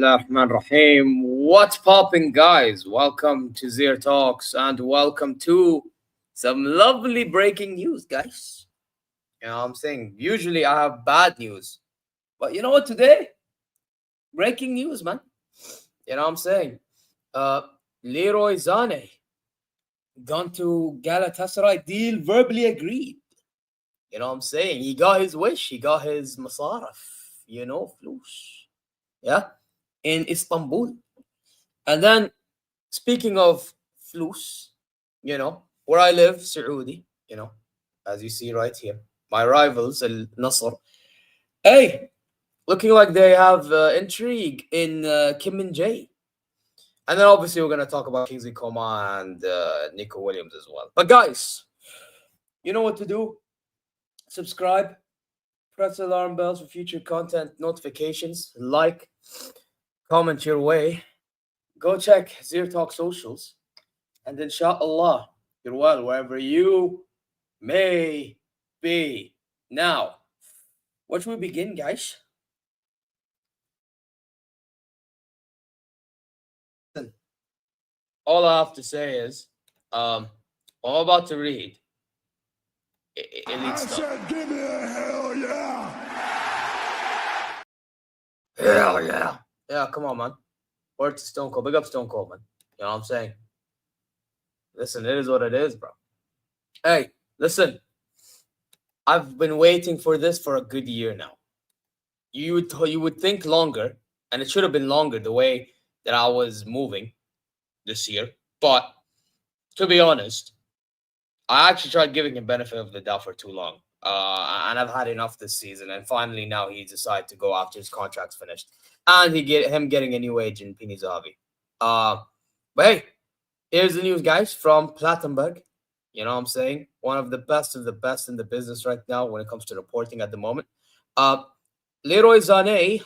Bismillahirrahmanirrahim. What's popping, guys? Welcome to ZeerTalks and welcome to some lovely breaking news, guys. You know what I'm saying? Usually I have bad news, but you know what? Today, breaking news, man. You know what I'm saying? Leroy Sané gone to Galatasaray, deal verbally agreed. You know what I'm saying? He got his wish. He got his masaraf. Flus. Yeah, in Istanbul. And then, speaking of flus, where I live, Saudi, as you see right here, my rivals, Al Nassr. Hey, looking like they have intrigue in Kim Min Jae. And then obviously we're going to talk about FC Coman and Nico Williams as well. But guys, you know what to do. Subscribe, press the alarm bells for future content notifications, like, comment your way, go check ZeerTalk socials, and inshallah, you're well wherever you may be. Now, where should we begin, guys? All I have to say is, I'm about to read. I said, give me a hell yeah! Hell yeah! Yeah, come on, man. Word to Stone Cold. Big up Stone Cold, man. You know what I'm saying? Listen, it is what it is, bro. Hey, listen. I've been waiting for this for a good year now. You would think longer, and it should have been longer the way that I was moving this year. But to be honest, I actually tried giving him benefit of the doubt for too long. And I've had enough this season. And finally now he decided to go after his contract's finished. And him getting a new age in Pini Zahavi. But hey, here's the news, guys, from Plattenberg. You know what I'm saying? One of the best in the business right now when it comes to reporting at the moment. Leroy Sané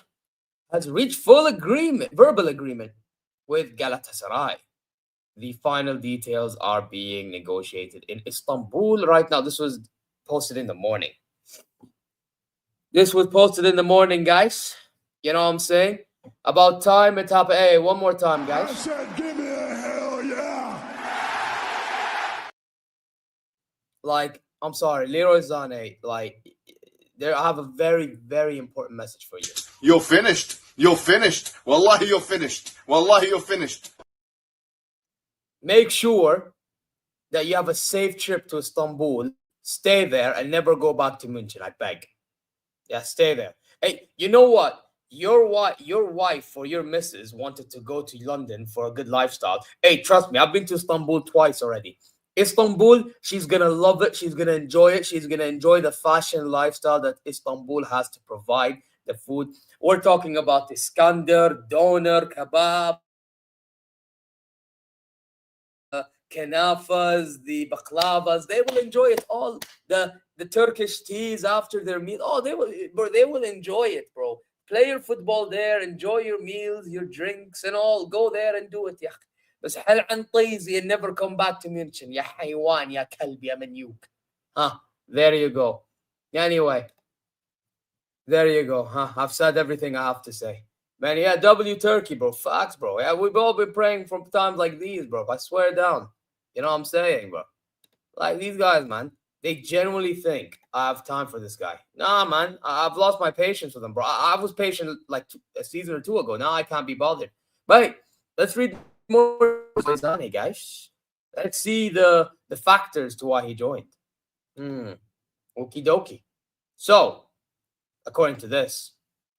has reached verbal agreement with Galatasaray. The final details are being negotiated in Istanbul right now. This was posted in the morning. Guys. You know what I'm saying? About time it happened. Hey, one more time, guys. I said, give me a hell yeah! Like, I'm sorry, Leroy Sané, I have a very, very important message for you. You're finished. You're finished. Wallahi, you're finished. Wallahi, you're finished. Make sure that you have a safe trip to Istanbul. Stay there and never go back to München, I beg. Yeah, stay there. Hey, you know what? Your wife or your missus wanted to go to London for a good lifestyle. Hey, trust me, I've been to Istanbul twice already. Istanbul, she's going to love it. She's going to enjoy it. She's going to enjoy the fashion lifestyle that Istanbul has to provide, the food. We're talking about Iskander, doner, kebab, kanafas, the baklavas. They will enjoy it all. The Turkish teas after their meal. Oh, they will enjoy it, bro. Play your football there, enjoy your meals, your drinks and all. Go there and do it, yeah. بس حل عن طيزي and never come back to München. يا حيوان يا كلب يا منيوك. There you go. Anyway, there you go. I've said everything I have to say. Man, yeah, W Turkey, bro. Facts, bro. Yeah, we've all been praying from times like these, bro. I swear down. You know what I'm saying, bro? Like, these guys, man, they genuinely think I have time for this guy. Nah, man, I've lost my patience with him, bro. I was patient like a season or two ago. Now I can't be bothered. But hey, let's read more, guys. Let's see the factors to why he joined. Okie dokie. So, according to this,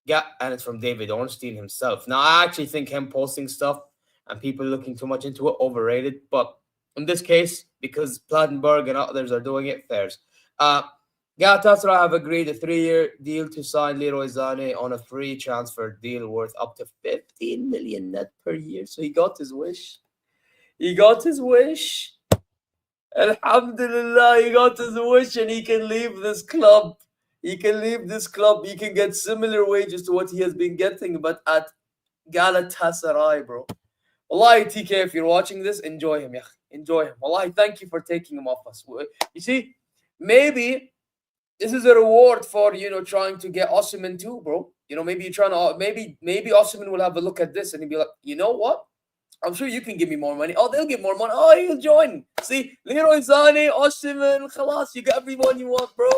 and it's from David Ornstein himself. Now, I actually think him posting stuff and people looking too much into it overrated. But in this case, because Plattenberg and others are doing it, fairs. Galatasaray have agreed a 3-year deal to sign Leroy Sané on a free transfer deal worth up to 15 million net per year. So he got his wish. Alhamdulillah, he got his wish and he can leave this club. He can get similar wages to what he has been getting, but at Galatasaray, bro. Wallahi, TK, if you're watching this, enjoy him. Enjoy him. Wallahi, thank you for taking him off us. You see, maybe this is a reward for, trying to get Osimhen too, bro. Maybe you're trying to maybe Osimhen will have a look at this and he'll be like, you know what? I'm sure you can give me more money. Oh, they'll give more money. Oh, he'll join. See, Leroy Sané, Osimhen, khalas, you got everyone you want, bro.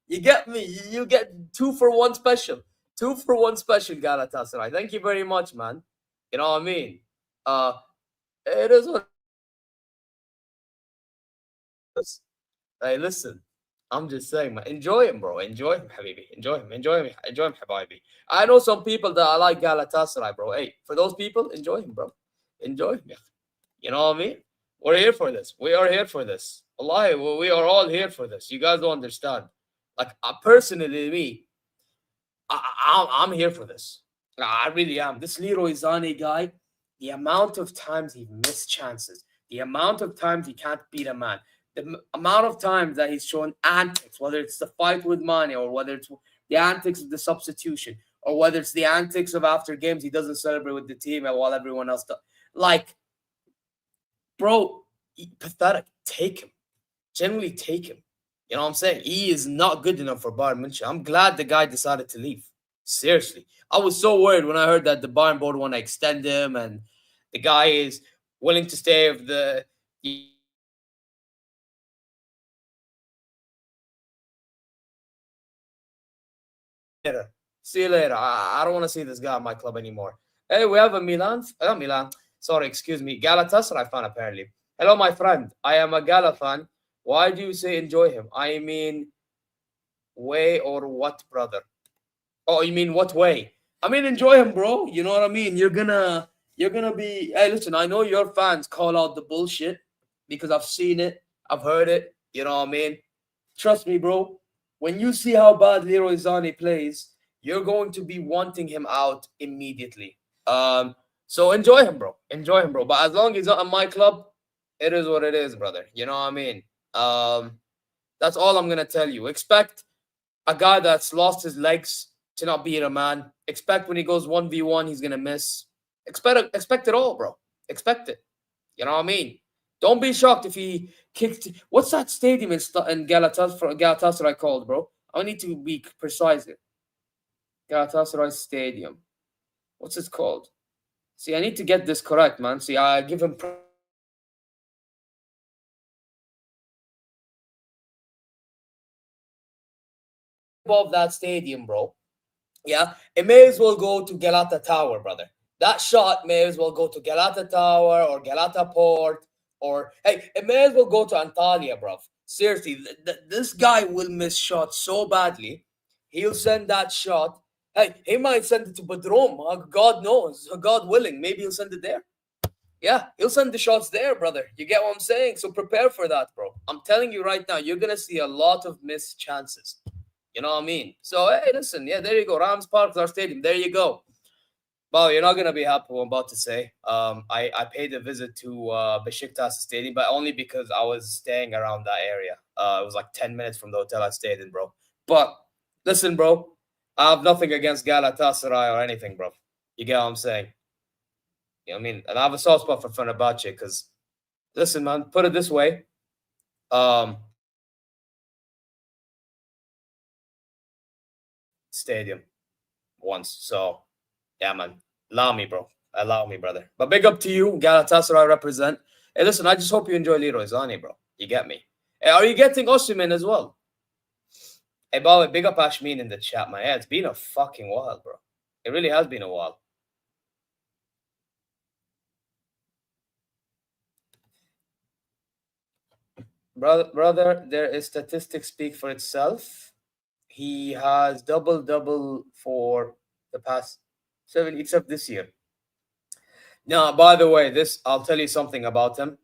You get me. You get 2-for-1 special. 2-for-1 special, Galatasaray. Thank you very much, man. You know what I mean? It is what it is. Hey, listen. I'm just saying, man. Enjoy him, bro. Enjoy him, Habibi. Enjoy him. Enjoy him. Enjoy him, Habibi. I know some people that I like Galatasaray, bro. Hey, for those people, enjoy him, bro. Enjoy him. You know what I mean? We're here for this. We are here for this. Wallahi, we are all here for this. You guys don't understand. Like, personally, me, I'm here for this. I really am. This Leroy Sané guy, the amount of times he missed chances, the amount of times he can't beat a man, the amount of times that he's shown antics, whether it's the fight with Mane or whether it's the antics of the substitution or whether it's the antics of after games he doesn't celebrate with the team while everyone else does. Like, bro, pathetic. Take him. Generally take him. You know what I'm saying? He is not good enough for Bayern München. I'm glad the guy decided to leave. Seriously. I was so worried when I heard that the Bayern board want to extend him and the guy is willing to stay with the... See you later. I don't want to see this guy at my club anymore. Hey, we have a Milan. Sorry, excuse me. Galatasaray fan, apparently. Hello, my friend. I am a Gala fan. Why do you say enjoy him? I mean, way or what, brother? Oh, you mean what way? I mean, enjoy him, bro. You know what I mean? You're gonna be... Hey, listen, I know your fans call out the bullshit because I've seen it. I've heard it. You know what I mean? Trust me, bro. When you see how bad Leroy Sané plays, you're going to be wanting him out immediately. So enjoy him, bro. Enjoy him, bro. But as long as he's not in my club, it is what it is, brother. You know what I mean? That's all I'm gonna tell you. Expect a guy that's lost his legs to not beat a man. Expect when he goes 1v1, he's gonna miss. Expect it all, bro. Expect it. You know what I mean? Don't be shocked if he kicked. What's that stadium in Galatasaray called, bro? I need to be precise here. Galatasaray Stadium. What's it called? See, I need to get this correct, man. See, I give him above that stadium, bro. Yeah, it may as well go to Galata Tower, brother. That shot may as well go to Galata Tower or Galata Port or, hey, it may as well go to Antalya, bro. Seriously, this guy will miss shots so badly. He'll send that shot. Hey, he might send it to Badrom. God knows. God willing. Maybe he'll send it there. Yeah, he'll send the shots there, brother. You get what I'm saying? So prepare for that, bro. I'm telling you right now, you're going to see a lot of missed chances. You know what I mean? So, hey, listen. Yeah, there you go. Rams Park, our stadium. There you go. Well, you're not going to be happy what I'm about to say. I paid a visit to Besiktas Stadium, but only because I was staying around that area. It was like 10 minutes from the hotel I stayed in, bro. But listen, bro, I have nothing against Galatasaray or anything, bro. You get what I'm saying? You know what I mean? And I have a soft spot for Fenerbahce because, listen, man, put it this way. Stadium once. So, yeah, man. Allow me, bro. Allow me, brother. But big up to you, Galatasaray represent. Hey, listen, I just hope you enjoy Leroy Sané, bro. You get me? Hey, are you getting Osimhen as well? Hey, by the way, big up Ashmin in the chat, man. Yeah, it's been a fucking while, bro. It really has been a while. Brother, there is statistics speak for itself. He has double for the past 7, except this year. Now, by the way, I'll tell you something about him.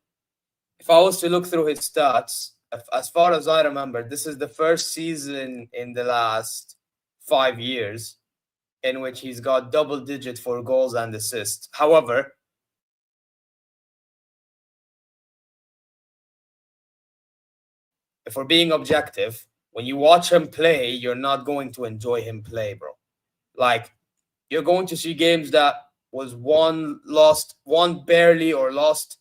If I was to look through his stats, as far as I remember, this is the first season in the last 5 years in which he's got double digit for goals and assists. However, if we're being objective, when you watch him play, you're not going to enjoy him play, bro. Like, you're going to see games that was won barely or lost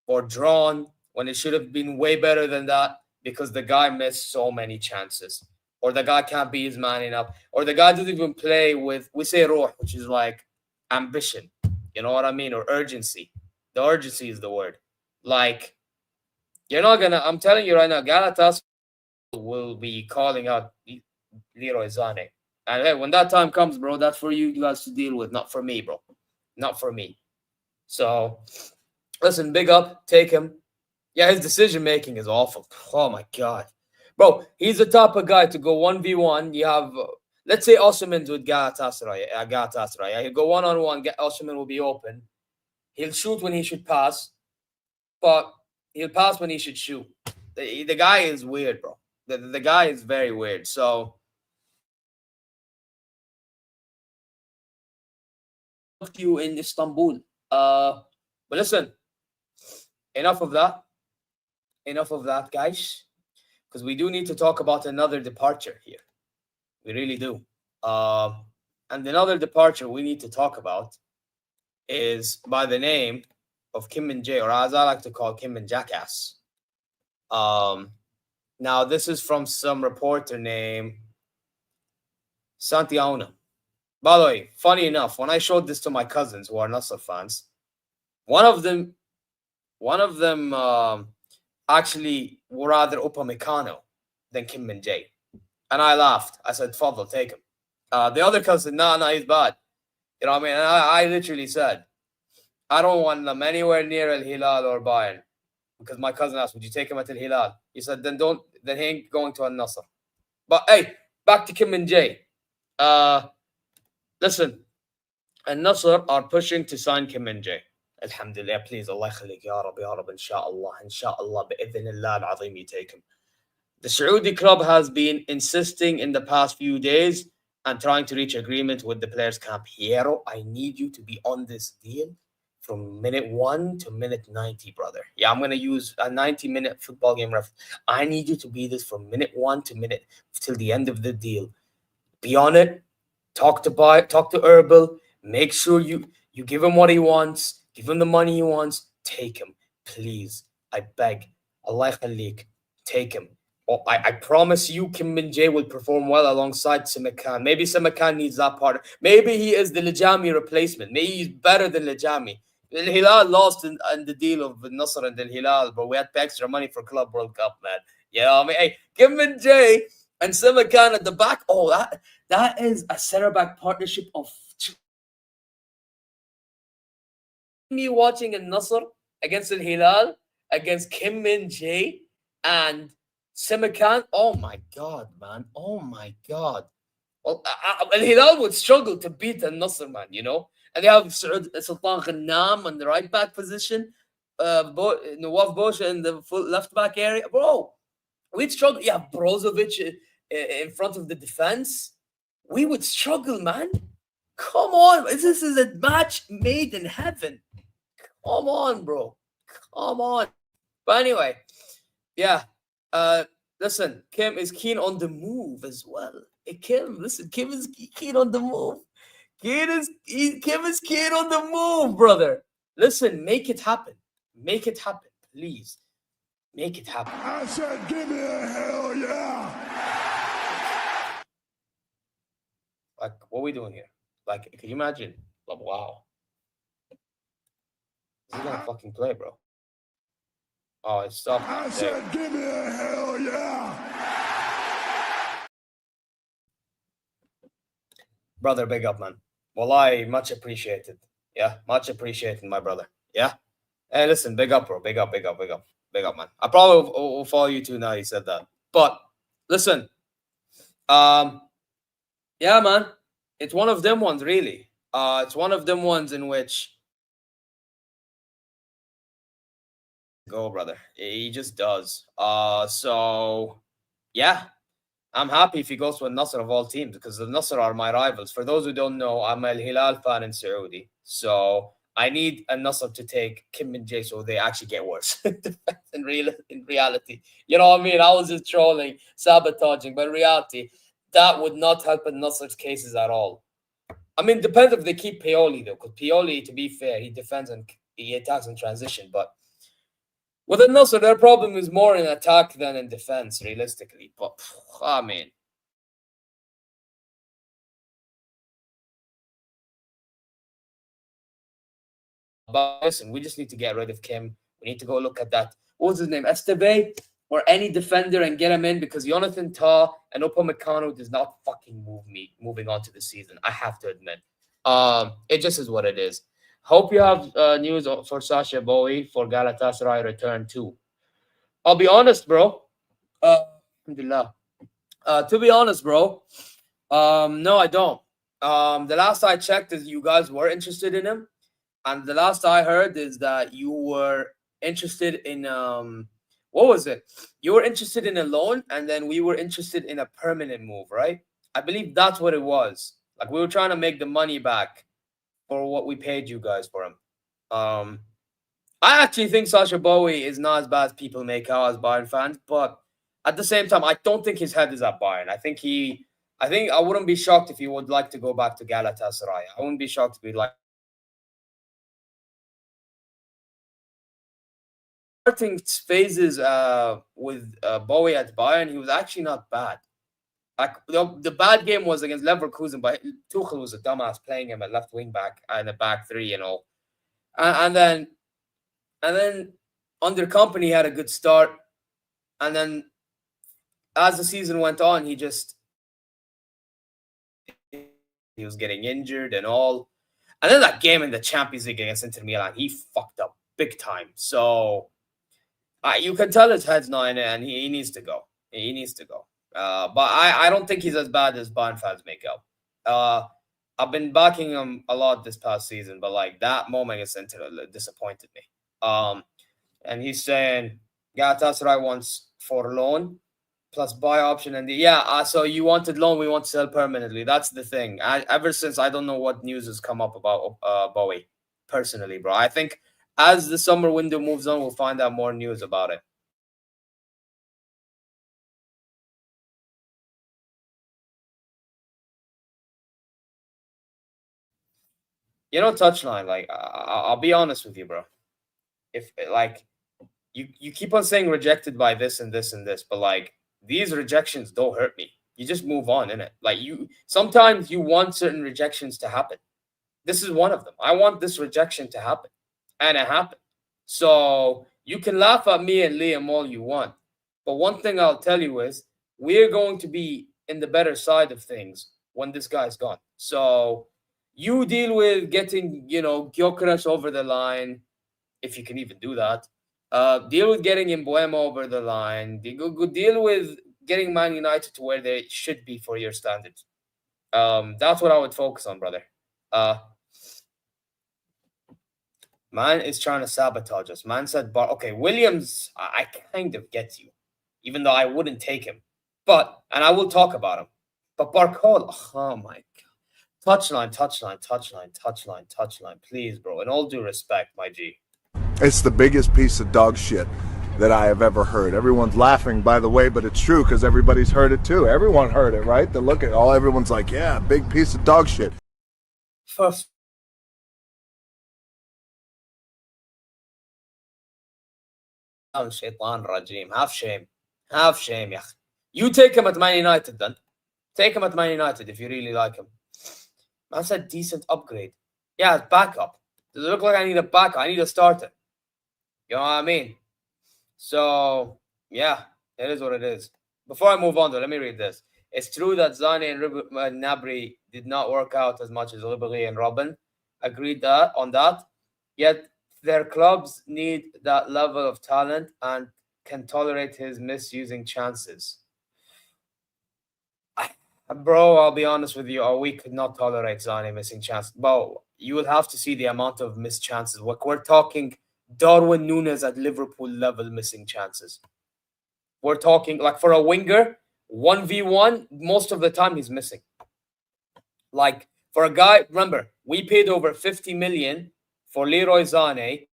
or drawn when it should have been way better than that because the guy missed so many chances. or the guy can't be his man enough, or the guy doesn't even play with, we say ruh, which is like ambition, you know what I mean, or urgency. The urgency is the word. Like, you're not gonna, I'm telling you right now, Galatas will be calling out Leroy Sane. And hey, when that time comes, bro, that's for you guys to deal with, not for me, bro. Not for me. So, listen, big up, take him. Yeah, his decision making is awful. Oh my god, bro, he's the type of guy to go 1v1. You have, let's say, Osimhen's with Galatasaray. Yeah, he'll go 1-on-1. Osimhen will be open. He'll shoot when he should pass, but he'll pass when he should shoot. The guy is weird, bro. The guy is very weird. So, you in Istanbul. But listen, enough of that. Enough of that, guys, because we do need to talk about another departure here. We really do. And another departure we need to talk about is by the name of Kim Min Jae, or as I like to call Kim Min Jackass. Now, this is from some reporter named Santiago. By the way, funny enough, when I showed this to my cousins who are Nassr fans, one of them actually were rather Upamecano than Kim Min Jae. And I laughed. I said, Fadl, take him. The other cousin, nah, he's bad. You know what I mean? And I literally said, I don't want them anywhere near Al Hilal or Bayern. Because my cousin asked, would you take him at Al Hilal? He said, then he ain't going to Al Nassr. But hey, back to Kim Min Jae. Listen, Al Nassr are pushing to sign Kim Min Jae. Alhamdulillah, please, Allah khalik, ya Rab, inshallah, bi'idhnillah al-azim, you take him. The Saudi club has been insisting in the past few days and trying to reach agreement with the players' camp. Hierro, I need you to be on this deal from minute 1 to minute 90, brother. Yeah, I'm going to use a 90-minute football game reference. I need you to be this from minute 1 to minute till the end of the deal. Be on it. Talk to Erbil. Make sure you give him what he wants. Give him the money he wants. Take him, please. I beg. Allah khalik. Take him. Oh, I promise you, Kim Min Jae will perform well alongside Simakan. Maybe Simakan needs that part. Maybe he is the Lijami replacement. Maybe he's better than Lijami. Al Hilal lost in the deal of Nassr and Al Hilal, but we had extra money for Club World Cup, man. You know what I mean? Hey, Kim Min Jae and Simakan at the back. Oh, that is a center back partnership of. Me watching Al Nassr against Al Hilal, against Kim Min Jae and Simakan. Oh my god, man. Oh my god. Well, Al Hilal would struggle to beat Al Nassr, man, you know. And they have Sultan Ghannam on the right back position, Nawaf Bosha in the left back area. Bro, we'd struggle. Yeah, Brozovic in front of the defense. We would struggle, man. Come on. This is a match made in heaven. Come on, bro. Come on. But anyway, yeah. Listen, Kim is keen on the move as well. Hey, Kim, listen, Kim is keen on the move. Kim is keen on the move, brother. Listen, make it happen. Make it happen, please. Make it happen. I said, give me a hell yeah. Like, what are we doing here? Like, can you imagine? Like, wow. He's gonna fucking play, bro. Oh, it's stopped. I said, give me a hell yeah. Brother, big up, man. Wallahi, much appreciated. Yeah, much appreciated, my brother. Yeah. Hey, listen, big up, bro. Big up, man. I probably will follow you too now you said that. But listen, yeah, man. It's one of them ones, really. It's one of them ones in which go, brother. He just does. So yeah, I'm happy if he goes to a Nassr of all teams because the Nassr are my rivals. For those who don't know, I'm a Al Hilal fan in Saudi, so I need a Nassr to take Kim Min Jae so they actually get worse. in reality, you know what I mean? I was just trolling, sabotaging, but in reality, that would not help in Nassr's cases at all. I mean, depends if they keep Pioli though, because Pioli, to be fair, he defends and he attacks in transition, but with Nassr, their problem is more in attack than in defense, realistically. But I mean, But listen, we just need to get rid of Kim. We need to go look at that. What was his name? Esteve or any defender and get him in, because Jonathan Tah and Upamecano does not fucking move me moving on to the season. I have to admit. It just is what it is. Hope you have news for Sasha Bowie for Galatasaray return too. I'll be honest, bro. Alhamdulillah. To be honest, bro. No, I don't. The last I checked is you guys were interested in him. And the last I heard is that you were interested in what was it? You were interested in a loan, and then we were interested in a permanent move, right? I believe that's what it was. Like, we were trying to make the money back for what we paid you guys for him. I actually think Sasha Bowie is not as bad as people make out as Bayern fans, but at the same time, I don't think his head is at Bayern. I think I wouldn't be shocked if he would like to go back to Galatasaray. I wouldn't be shocked if he'd like. Starting phases with Bowie at Bayern, he was actually not bad. Like, the bad game was against Leverkusen, but Tuchel was a dumbass playing him at left wing back and a back three, you know. And then under Company he had a good start, and then as the season went on, he was getting injured and all. And then that game in the Champions League against Inter Milan, he fucked up big time. So you can tell his head's not in it, and he needs to go. He needs to go. But I don't think he's as bad as Bayern fans make out. I've been backing him a lot this past season, but like that moment against Inter disappointed me. And he's saying Galatasaray wants for loan plus buy option, and so you wanted loan, we want to sell permanently. That's the thing. Ever since, I don't know what news has come up about Bowie personally, bro. I think as the summer window moves on, we'll find out more news about it. You know, touchline, like, I'll be honest with you, bro. If, like, you keep on saying rejected by this and this and this, but like, these rejections don't hurt me. You just move on, innit? Like, sometimes you want certain rejections to happen. This is one of them. I want this rejection to happen, and it happened. So you can laugh at me and Liam all you want, but one thing I'll tell you is we're going to be in the better side of things when this guy's gone. So you deal with getting, Gyökeres over the line, if you can even do that. Deal with getting Mbuemo over the line. Deal with getting Man United to where they should be for your standards. That's what I would focus on, brother. Man is trying to sabotage us. Man said, okay, Williams, I kind of get you, even though I wouldn't take him. And I will talk about him. But Barco, oh my God. Touchline. Please, bro. In all due respect, my G. It's the biggest piece of dog shit that I have ever heard. Everyone's laughing, by the way, but it's true because everybody's heard it too. Everyone heard it, right? They look at all. Everyone's like, yeah, big piece of dog shit. First. Have shame. Yeah. You take him at Man United then. Take him at Man United if you really like him. That's a decent upgrade. Yeah, it's backup. Does it look like I need a backup? I need a starter. You know what I mean? So, yeah, it is what it is. Before I move on, though, let me read this. It's true that Sané and Gnabry did not work out as much as Ribéry and Robben. Agreed on that. Yet their clubs need that level of talent and can tolerate his misusing chances. Bro, I'll be honest with you. We could not tolerate Sané missing chances. Bro, you will have to see the amount of missed chances. We're talking Darwin Núñez at Liverpool level missing chances. We're talking, like, for a winger, 1v1, most of the time he's missing. Like, for a guy, remember, we paid over 50 million for Leroy Sané.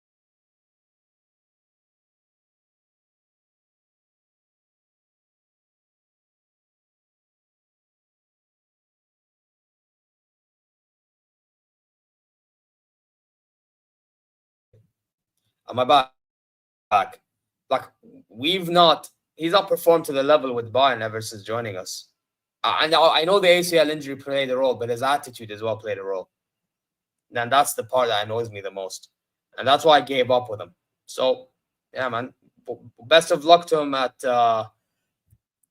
Am I back? Like, he's not performed to the level with Bayern ever since joining us. I know the ACL injury played a role, but his attitude as well played a role. And that's the part that annoys me the most. And that's why I gave up with him. So, yeah, man. Best of luck to him at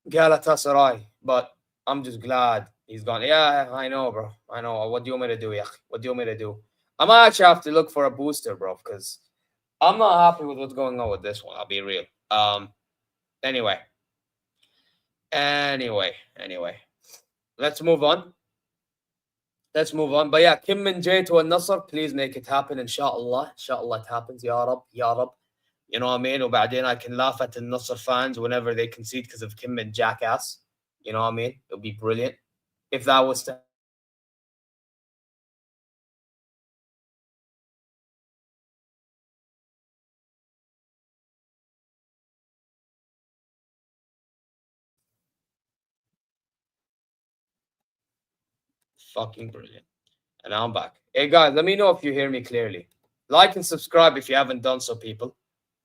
Galatasaray. But I'm just glad he's gone. Yeah, I know, bro. I know. What do you want me to do, yeah? What do you want me to do? I might actually have to look for a booster, bro, because I'm not happy with what's going on with this one. I'll be real. Anyway. Let's move on. But yeah, Kim Min Jae to Nassr, please make it happen, inshallah. Inshallah it happens. Ya Rab, Ya Rab. You know what I mean? وبعدين I can laugh at the Nassr fans whenever they concede because of Kim Min jackass. You know what I mean? It would be brilliant if that was to fucking brilliant. And now I'm back. Hey guys, let me know if you hear me clearly. Like and subscribe if you haven't done so, people.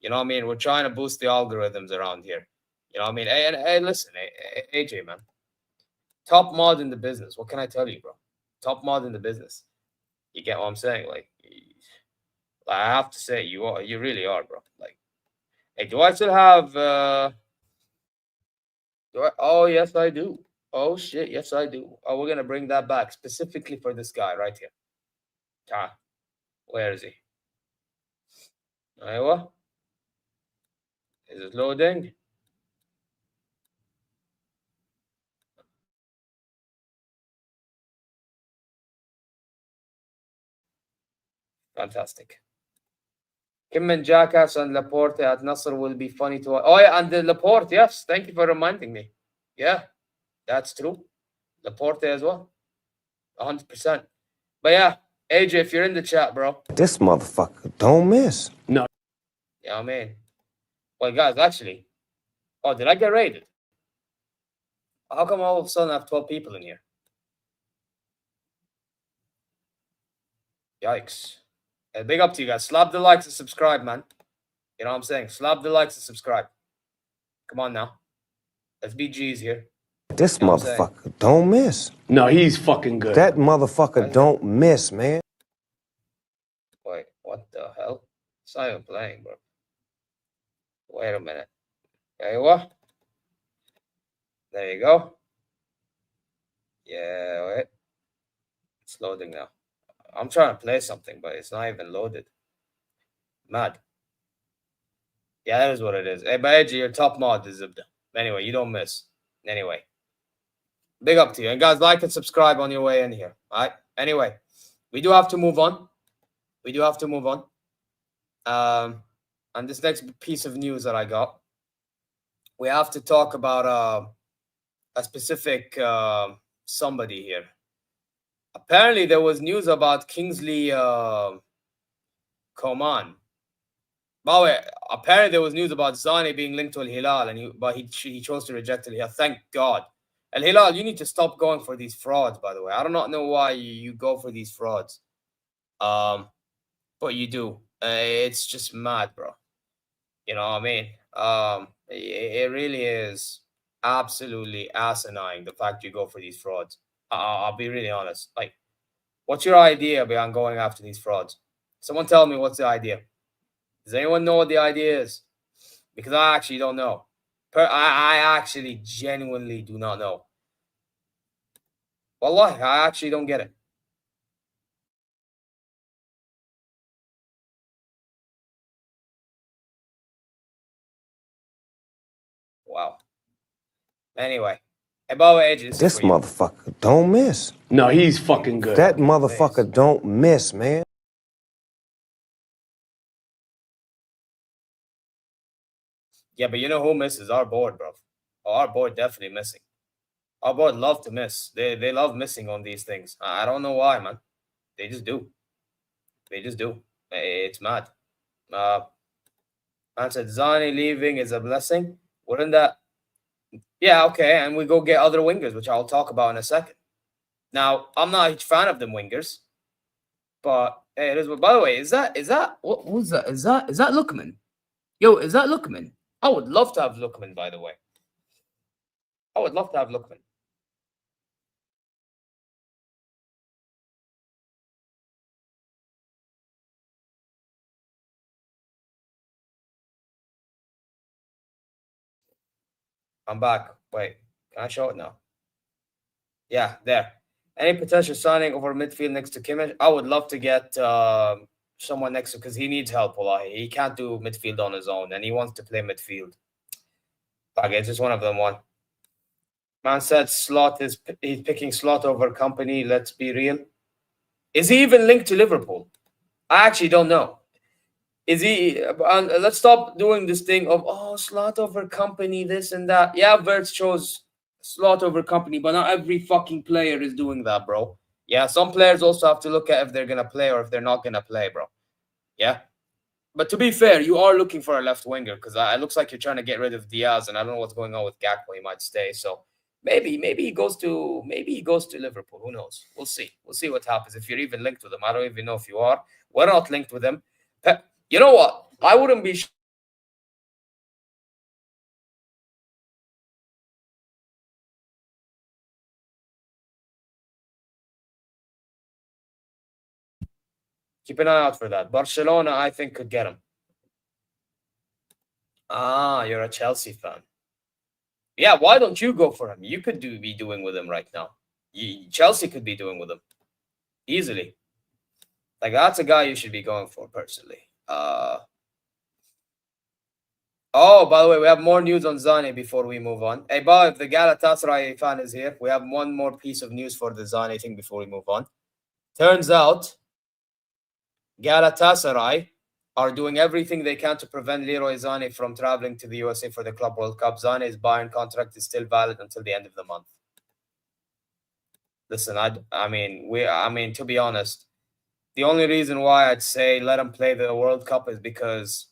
You know what I mean? We're trying to boost the algorithms around here. You know what I mean? Hey, listen, AJ, man. Top mod in the business. What can I tell you, bro? Top mod in the business. You get what I'm saying? Like I have to say, you really are, bro. Like, hey, do I still have oh yes I do. Oh shit, yes I do. Oh, we're gonna bring that back specifically for this guy right here. Where is he? Iowa? Is it loading? Fantastic. Kim Min Jackass and Laporte at Nassr will be funny to watch. Oh yeah, and the Laporte, yes. Thank you for reminding me. Yeah, that's true. Laporte as well. 100%. But yeah, AJ, if you're in the chat, bro. This motherfucker don't miss. No. Yeah, I mean. Well, guys, actually. Oh, did I get raided? How come all of a sudden I have 12 people in here? Yikes. Hey, big up to you guys. Slap the likes and subscribe, man. You know what I'm saying? Slap the likes and subscribe. Come on now. Let's be G's here. This motherfucker don't miss. No, he's fucking good. That motherfucker don't miss, man. Wait, what the hell? It's not even playing, bro. Wait a minute. There you are. There you go. Yeah, wait. It's loading now. I'm trying to play something, but it's not even loaded. Mad. Yeah, that is what it is. Hey, Baiji, your top mod is Zibda. Anyway, you don't miss. Anyway. Big up to you. And guys, like and subscribe on your way in here. All right? Anyway, we do have to move on. And this next piece of news that I got, we have to talk about a specific somebody here. Apparently, there was news about Kingsley Coman. By the way, apparently there was news about Sané being linked to Al Hilal, but he chose to reject Al Hilal. Thank God. Al Hilal, you need to stop going for these frauds. By the way, I do not know why you go for these frauds, but you do. It's just mad, bro. You know what I mean? It really is absolutely asinine the fact you go for these frauds. I'll be really honest. Like, what's your idea behind going after these frauds? Someone tell me what's the idea. Does anyone know what the idea is? Because I actually don't know. I actually genuinely do not know. Wallahi, I actually don't get it. Wow. Anyway. About ages. This motherfucker don't miss. No, he's fucking good. That motherfucker don't miss, man. Yeah, but you know who misses? Our board, bro. Oh, our board definitely missing. Our board love to miss. They love missing on these things. I don't know why, man. They just do. It's mad. Man said Zani leaving is a blessing. Wouldn't that? Yeah, okay. And we go get other wingers, which I'll talk about in a second. Now, I'm not a huge fan of them wingers, but hey, it is. By the way, is that what was that? Is that Lookman? Yo, is that Lookman? I would love to have Lookman, by the way. I would love to have Lookman. I'm back. Wait, can I show it now? Yeah, there. Any potential signing over midfield next to Kim? I would love to get someone next to, because he needs help. Wallahi. He can't do midfield on his own, and he wants to play midfield. Okay, it's just one of them. One man said he's picking Slot over Company. Let's be real. Is he even linked to Liverpool? I actually don't know. Is he? Let's stop doing this thing of Slot over Company, this and that. Yeah, Verts chose Slot over Company, but not every fucking player is doing that, bro. Yeah, some players also have to look at if they're gonna play or if they're not gonna play, bro. Yeah. But to be fair, you are looking for a left winger, because it looks like you're trying to get rid of Diaz, and I don't know what's going on with Gakpo. He might stay, so maybe he goes to Liverpool. Who knows? We'll see. We'll see what happens if you're even linked with him. I don't even know if you are. We're not linked with him. You know what? I wouldn't be. Keep an eye out for that. Barcelona, I think, could get him. Ah, you're a Chelsea fan. Yeah, why don't you go for him? You could be doing with him right now. Chelsea could be doing with him easily. Like, that's a guy you should be going for, personally. Oh, by the way, we have more news on Zane before we move on. Hey, Bob, if the Galatasaray fan is here, we have one more piece of news for the Zane thing before we move on. Turns out, Galatasaray are doing everything they can to prevent Leroy Sane from traveling to the USA for the Club World Cup. Sane's Bayern contract is still valid until the end of the month. Listen, I mean, to be honest, the only reason why I'd say let him play the World Cup is because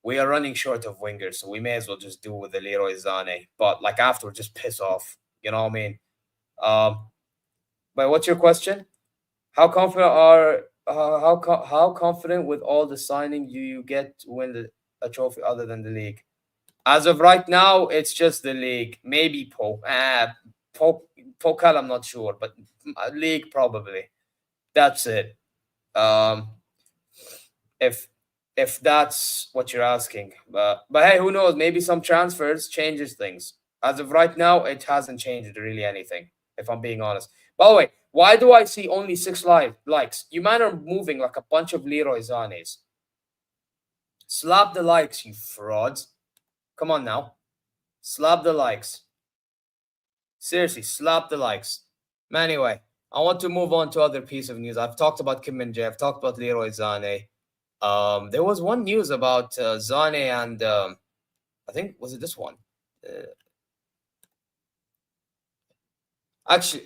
we are running short of wingers, so we may as well just do with the Leroy Sane. But like afterwards, just piss off. You know what I mean? But what's your question? How confident are how confident with all the signing you get to win a trophy other than the league? As of right now, it's just the league. Maybe Pokal, I'm not sure, but league probably. That's it. If that's what you're asking, but hey, who knows? Maybe some transfers changes things. As of right now, it hasn't changed really anything, if I'm being honest. By the way, why do I see only 6 likes? You man are moving like a bunch of Leroy Sanes. Slap the likes, you frauds. Come on now. Slap the likes. Seriously, slap the likes. Anyway, I want to move on to other piece of news. I've talked about Kim Min Jae. I've talked about Leroy Sane. There was one news about Sane and I think, was it this one? Actually,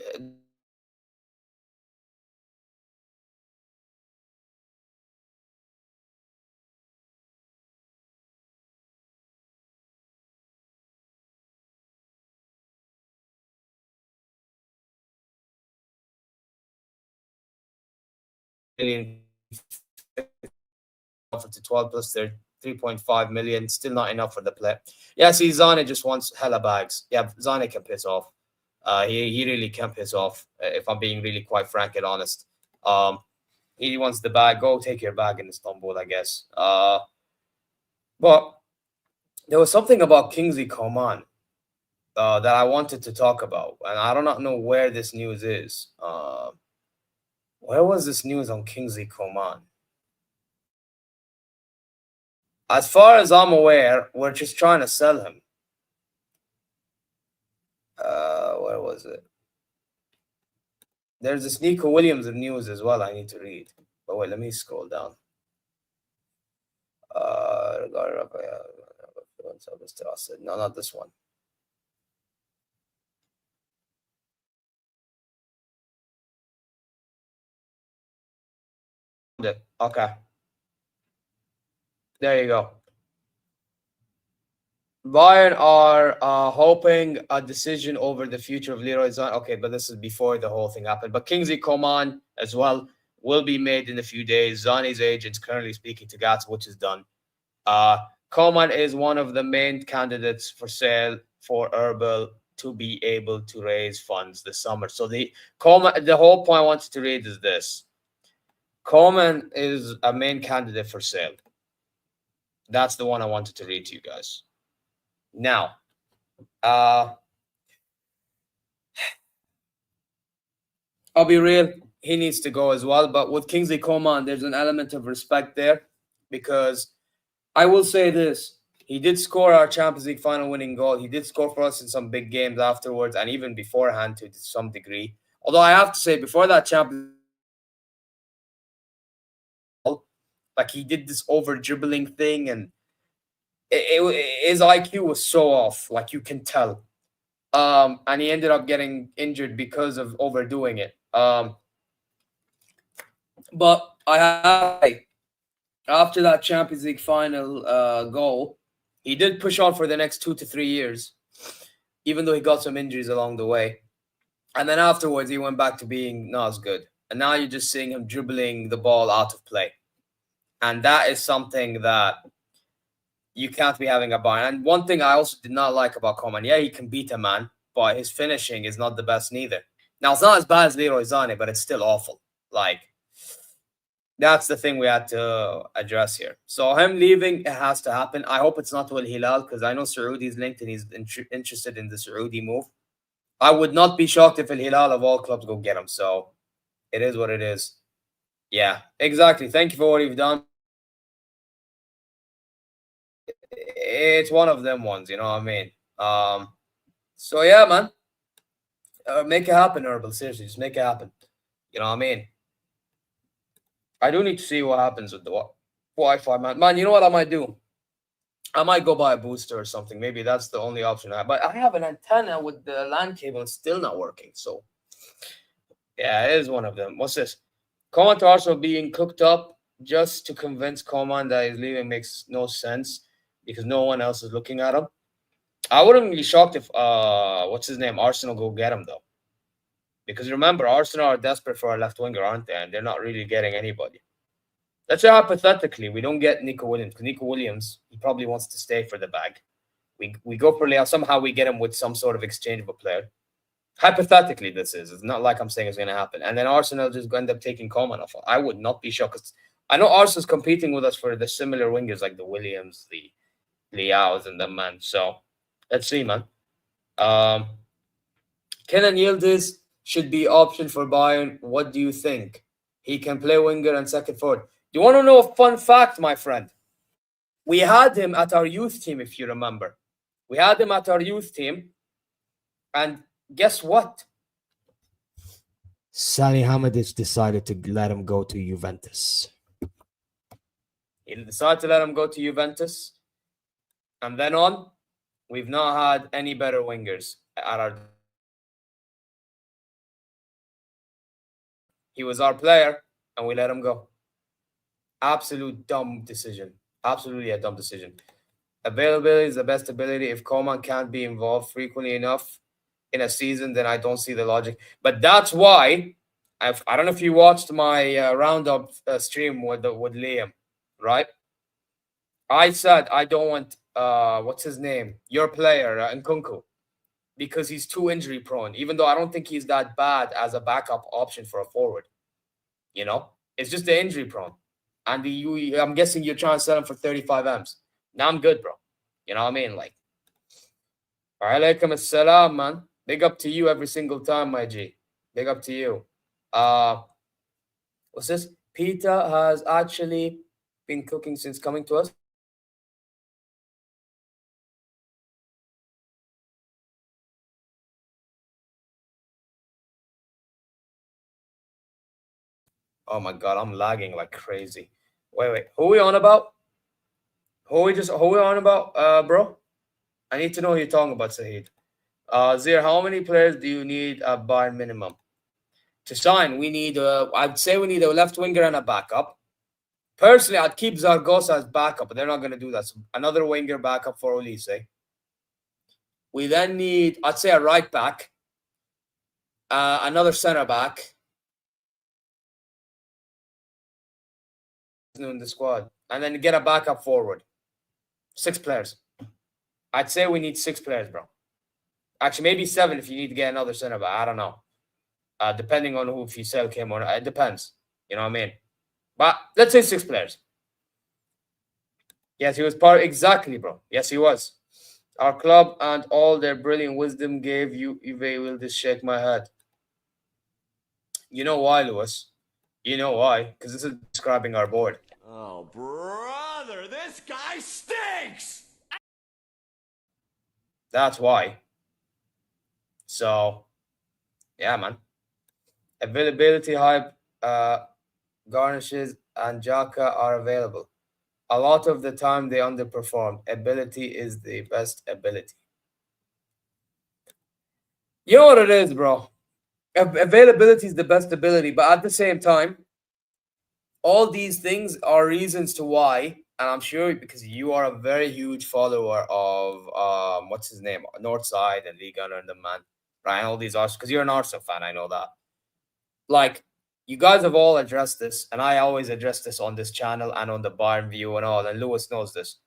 to 12 plus 3.5 million, still not enough for the play. Yeah, see, Zane just wants hella bags. Yeah, Zane can piss off. He really can piss off, if I'm being really quite frank and honest. He wants the bag. Go take your bag in Istanbul, I guess. But there was something about Kingsley Coman that I wanted to talk about, and I do not know where this news is. Where was this news on Kingsley Coman? As far as I'm aware, we're just trying to sell him. Where was it? There's this Nico Williams news as well I need to read. But wait, let me scroll down. No, not this one. Okay. There you go. Bayern are hoping a decision over the future of Leroy Sane. Okay, but this is before the whole thing happened. But Kingsley Coman as well will be made in a few days. Sane's agent's currently speaking to Galatas, which is done. Coman is one of the main candidates for sale for Herbal to be able to raise funds this summer. So the whole point I wanted to read is this. Coman is a main candidate for sale. That's the one I wanted to read to you guys. Now, I'll be real. He needs to go as well. But with Kingsley Coman, there's an element of respect there, because I will say this. He did score our Champions League final winning goal. He did score for us in some big games afterwards and even beforehand to some degree. Although I have to say, before that Champions League, like, he did this over dribbling thing, and his IQ was so off, like, you can tell. And he ended up getting injured because of overdoing it. But I have, after that Champions League final goal, he did push on for the next 2 to 3 years, even though he got some injuries along the way. And then afterwards, he went back to being not as good. And now you're just seeing him dribbling the ball out of play. And that is something that you can't be having a Bayern. And one thing I also did not like about Coman, yeah, he can beat a man, but his finishing is not the best neither. Now, it's not as bad as Leroy Sane, but it's still awful. Like, that's the thing we had to address here. So him leaving, it has to happen. I hope it's not to Al Hilal, because I know Saudi's linked and he's interested in the Saudi move. I would not be shocked if Al Hilal of all clubs go get him. So it is what it is. Yeah, exactly. Thank you for what you've done. It's one of them ones, you know what I mean? So yeah, man. Make it happen, Herbal. Seriously, just make it happen. You know what I mean? I do need to see what happens with the Wi-Fi, man. Man, you know what I might do? I might go buy a booster or something. Maybe that's the only option I have. But I have an antenna with the LAN cable still not working. So, yeah, it is one of them. What's this? Coman to Arsenal being cooked up just to convince Coman that he's leaving makes no sense because no one else is looking at him. I wouldn't be shocked if, what's his name? Arsenal go get him, though. Because remember, Arsenal are desperate for a left winger, aren't they? And they're not really getting anybody. Let's say hypothetically, we don't get Nico Williams. Because Nico Williams, he probably wants to stay for the bag. We go for Leo. Somehow we get him with some sort of exchange of a player. Hypothetically, this is. It's not like I'm saying it's going to happen. And then Arsenal just end up taking Coman off. I would not be shocked. Because I know Arsenal's competing with us for the similar wingers like the Williams, the Leaos, and the man. So let's see, man. Kenan Yildiz should be option for Bayern. What do you think? He can play winger and second forward. You want to know a fun fact, my friend? We had him at our youth team, if you remember. We had him at our youth team. And guess what? Sani Hamadic decided to let him go to Juventus. He decided to let him go to Juventus. And then on, we've not had any better wingers at our... He was our player, and we let him go. Absolute dumb decision. Absolutely a dumb decision. Availability is the best ability. If Coman can't be involved frequently enough in a season, then I don't see the logic. But that's why, I don't know if you watched my roundup stream with Liam, right? I said I don't want, what's his name? Your player, Enkungu. Because he's too injury prone, even though I don't think he's that bad as a backup option for a forward. You know, it's just the injury prone. And I'm guessing you're trying to sell him for 35 M's. Now I'm good, bro. You know what I mean? Like, alaikum assalam, man. Big up to you every single time, my G. Big up to you. What's this? Peter has actually been cooking since coming to us. Oh my God, I'm lagging like crazy. Wait. Who are we on about? Who are we on about, bro? I need to know who you're talking about, Sahid. Zier, how many players do you need at Bayern minimum? To sign, we need, I'd say we need a left winger and a backup. Personally, I'd keep Zaragoza as backup, but they're not going to do that. So another winger backup for Olise. We then need, I'd say, a right back, another center back. In the squad, and then get a backup forward. 6 players. I'd say we need 6 players, bro. Actually, maybe 7 if you need to get another center back. I don't know. Depending on who, if you sell Kim or not. It depends. You know what I mean? But let's say 6 players. Yes, he was part. Exactly, bro. Yes, he was. Our club and all their brilliant wisdom gave you, they will just shake my head. You know why, Lewis? You know why? Because this is describing our board. Oh, brother, this guy stinks! That's why. So, yeah, man. Availability hype, garnishes, and Jaka are available. A lot of the time they underperform. Ability is the best ability. You know what it is, bro? Availability is the best ability, but at the same time, all these things are reasons to why, and I'm sure because you are a very huge follower of what's his name, Northside and Liga and the man, right? And all these Arsenal, because you're an Arsenal fan, I know that. Like, you guys have all addressed this, and I always address this on this channel and on the Bayern View and all, and Lewis knows this.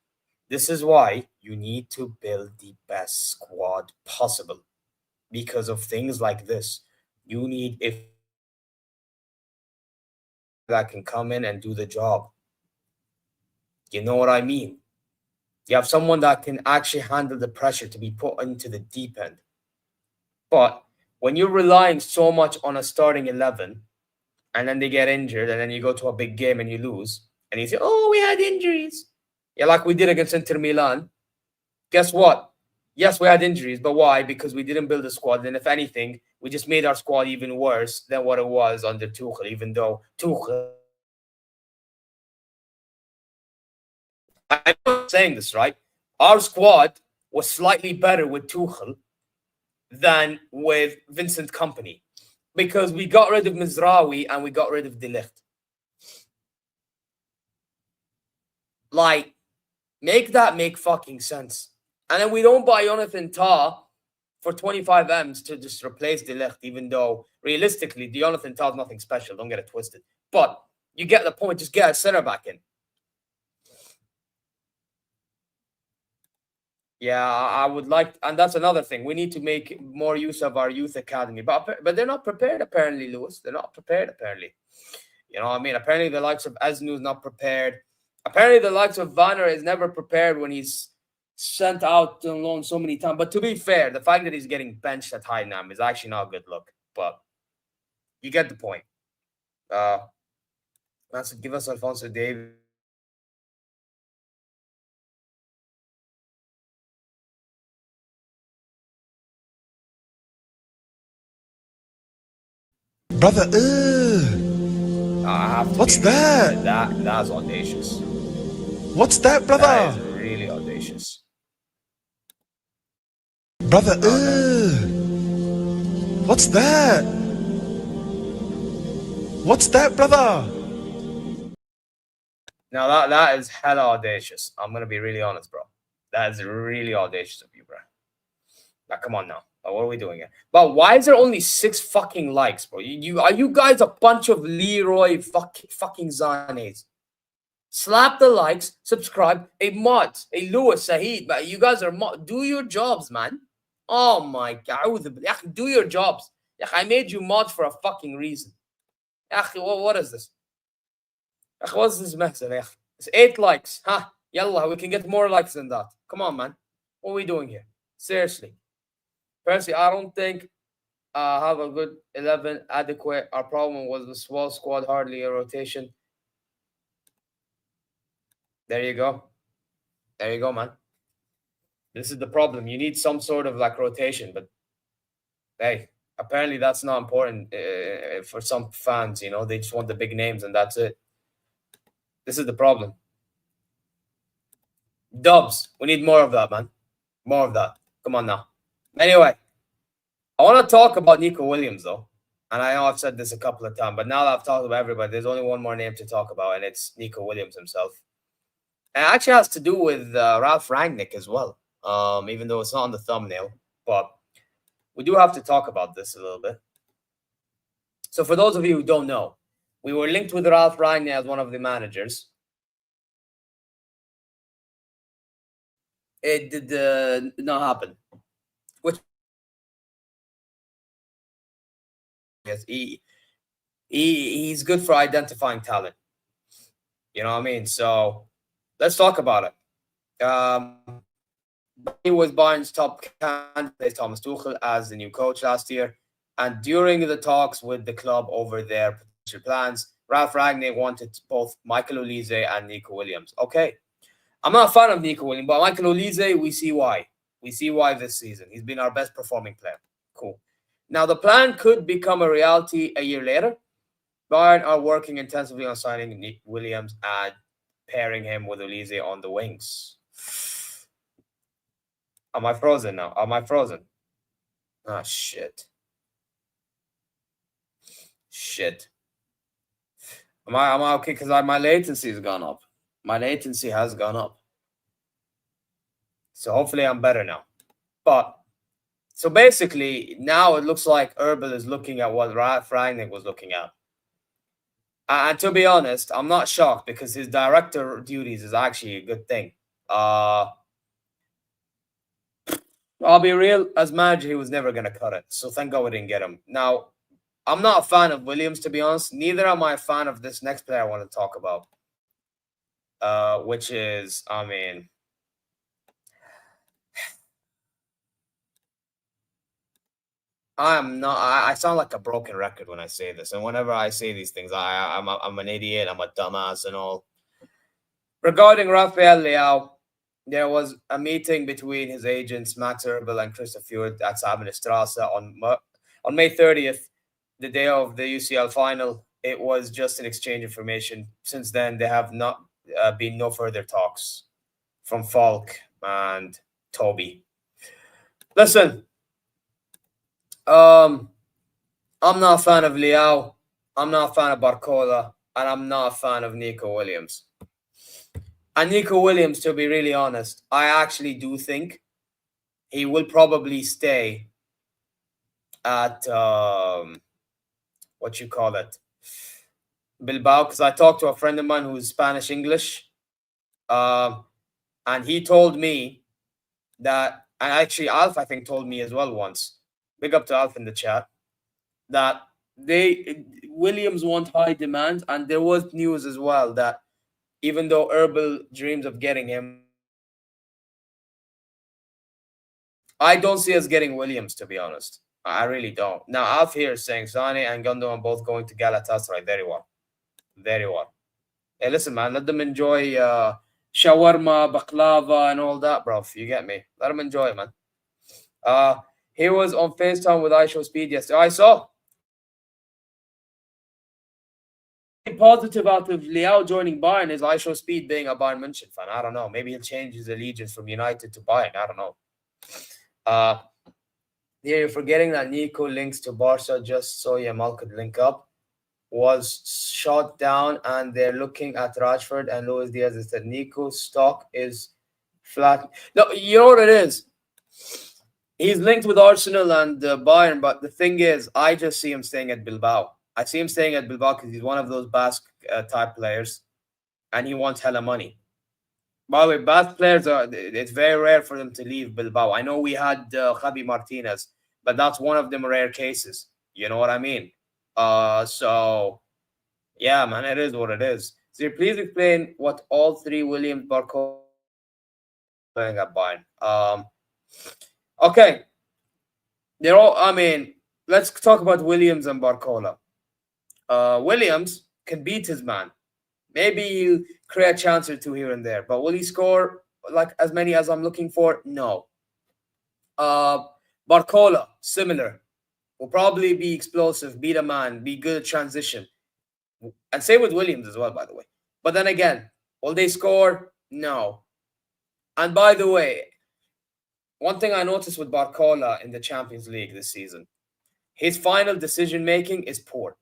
This is why you need to build the best squad possible because of things like this. You need if that can come in and do the job. You know what I mean? You have someone that can actually handle the pressure to be put into the deep end. But when you're relying so much on a starting 11 and then they get injured and then you go to a big game and you lose and you say, oh, we had injuries. Yeah, like we did against Inter Milan. Guess what? Yes, we had injuries, but why? Because we didn't build a squad. And if anything, we just made our squad even worse than what it was under Tuchel, even though Tuchel... I'm not saying this, right? Our squad was slightly better with Tuchel than with Vincent Kompany because we got rid of Mizraoui and we got rid of De Ligt. Like, make that make fucking sense. And then we don't buy Jonathan Tah for 25 M's to just replace De Ligt, even though realistically, Jonathan Tah is nothing special. Don't get it twisted. But you get the point. Just get a center back in. Yeah, I would like, and that's another thing. We need to make more use of our youth academy, but they're not prepared apparently, Lewis. They're not prepared apparently. You know what I mean? Apparently the likes of Esnu is not prepared. Apparently the likes of Werner is never prepared when he's sent out on loan so many times. But to be fair, the fact that he's getting benched at Heidenheim is actually not a good look. But you get the point. Nassr, give us Alphonso Davies. Brother, what's that? That's audacious. What's that, brother? That is really audacious. Brother, what's that? What's that, brother? Now that is hella audacious. I'm gonna be really honest, bro. That is really audacious of you, bro. Now, come on now. What are we doing here? But why is there only 6 fucking likes, bro? Are you guys a bunch of Leroy fucking Sanes? Slap the likes, subscribe. Hey, mods. Hey, Lewis, Saeed. But you guys are do your jobs, man. Oh my God. Do your jobs. I made you mods for a fucking reason. What is this? What's this mess? It's 8 likes. Huh? Yallah, we can get more likes than that. Come on, man. What are we doing here? Seriously. Personally, I don't think have a good 11 adequate. Our problem was the small squad, hardly a rotation. There you go. There you go, man. This is the problem. You need some sort of like rotation, but hey, apparently that's not important for some fans. You know, they just want the big names and that's it. This is the problem. Dubs. We need more of that, man. More of that. Come on now. Anyway, I want to talk about Nico Williams, though. And I know I've said this a couple of times, but now that I've talked about everybody, there's only one more name to talk about, and it's Nico Williams himself. And it actually has to do with Ralph Rangnick as well, even though it's not on the thumbnail. But we do have to talk about this a little bit. So for those of you who don't know, we were linked with Ralph Rangnick as one of the managers. It did not happen. Which yes, he's good for identifying talent. You know what I mean? So let's talk about it. He was Bayern's top candidate, Thomas Tuchel, as the new coach last year. And during the talks with the club over their potential plans, Ralph Rangnick wanted both Michael Olise and Nico Williams. Okay. I'm not a fan of Nico Williams, but Michael Olise, we see why. We see why this season. He's been our best performing player. Cool. Now, the plan could become a reality a year later. Bayern are working intensively on signing Nick Williams and pairing him with Olise on the wings. Am I frozen now? Am I frozen? Ah, shit. Shit. Am I okay? Because my latency has gone up. My latency has gone up. So hopefully I'm better now. But so basically, now it looks like Herbal is looking at what Ralph Rangnick was looking at. And to be honest, I'm not shocked because his director duties is actually a good thing. I'll be real, as manager, he was never going to cut it. So thank God we didn't get him. Now, I'm not a fan of Williams, to be honest. Neither am I a fan of this next player I want to talk about. Which is, I mean... I sound like a broken record when I say this. And whenever I say these things, I'm an idiot. I'm a dumbass and all. Regarding Rafael Leao, there was a meeting between his agents, Max Erbel and Christoph Fjord at Sabenstrasse on May 30th, the day of the UCL final. It was just an exchange of information. Since then, there have not been no further talks from Falk and Toby. Listen. I'm not a fan of Leao. I'm not a fan of Barcola. And I'm not a fan of Nico Williams. And Nico Williams, to be really honest, I actually do think he will probably stay at, what you call it, Bilbao. Because I talked to a friend of mine who's Spanish-English. And he told me that, and actually Alf, I think, told me as well once, big up to Alf in the chat, that Williams want high demand, and there was news as well that even though Herbal dreams of getting him, I don't see us getting Williams, to be honest. I really don't. Now, Alf here is saying Sané and Gundogan both going to Galatasaray. Very well. Very well. Hey, listen, man, let them enjoy shawarma, baklava, and all that, bro. You get me? Let them enjoy it, man. He was on FaceTime with iShowSpeed yesterday. I saw. Positive out of Leao joining Bayern is iShowSpeed being a Bayern München fan. I don't know. Maybe he'll change his allegiance from United to Bayern. I don't know. Yeah, you're forgetting that Nico links to Barca just so Yamal could link up. Was shot down, and they're looking at Rashford and Luis Diaz. Is that Nico's stock is flat? No, you know what it is. He's linked with Arsenal and Bayern, but the thing is, I just see him staying at Bilbao. I see him staying at Bilbao because he's one of those Basque type players, and he wants hella money. By the way, Basque players it's very rare for them to leave Bilbao. I know we had Javi Martinez, but that's one of them rare cases. You know what I mean? So, yeah, man, it is what it is. So please explain what all three Williams, Barco playing at Bayern. Okay. They're all, I mean, let's talk about Williams and Barcola. Williams can beat his man. Maybe he'll create a chance or two here and there, but will he score like as many as I'm looking for? No. Barcola, similar. Will probably be explosive, beat a man, be good at transition. And same with Williams as well, by the way. But then again, will they score? No. And by the way, one thing I noticed with Barcola in the Champions League this season, his final decision-making is poor.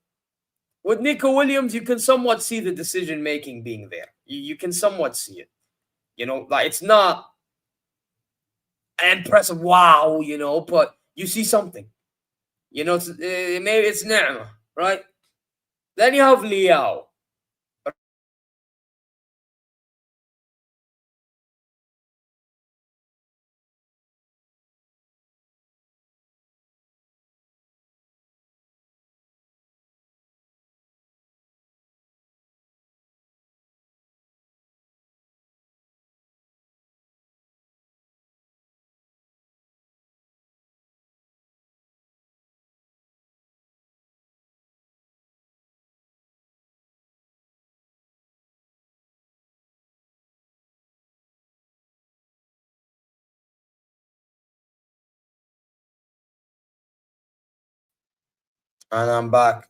With Nico Williams, you can somewhat see the decision-making being there. You can somewhat see it. You know, like it's not impressive, wow, you know, but you see something. You know, maybe it's Ni'ma, right? Then you have Leao. And I'm back.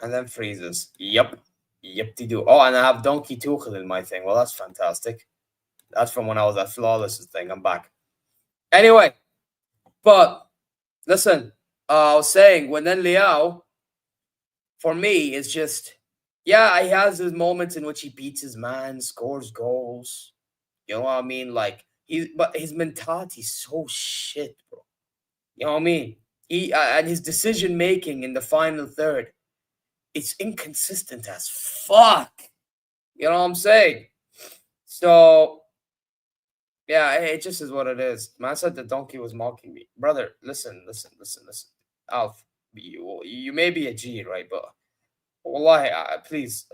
And then freezes. Yep. Yep, they do. Oh, and I have Donkey Tuchel in my thing. Well, that's fantastic. That's from when I was at Flawless thing. I'm back. Anyway, but listen, I was saying, when then Liao, for me, is just, yeah, he has his moments in which he beats his man, scores goals. You know what I mean? Like, but his mentality is so shit, bro. You know what I mean? And his decision making in the final third, it's inconsistent as fuck. You know what I'm saying? So, yeah, it just is what it is. Man said the donkey was mocking me. Brother, listen. Alf, you may be a G, right? But wallahi, please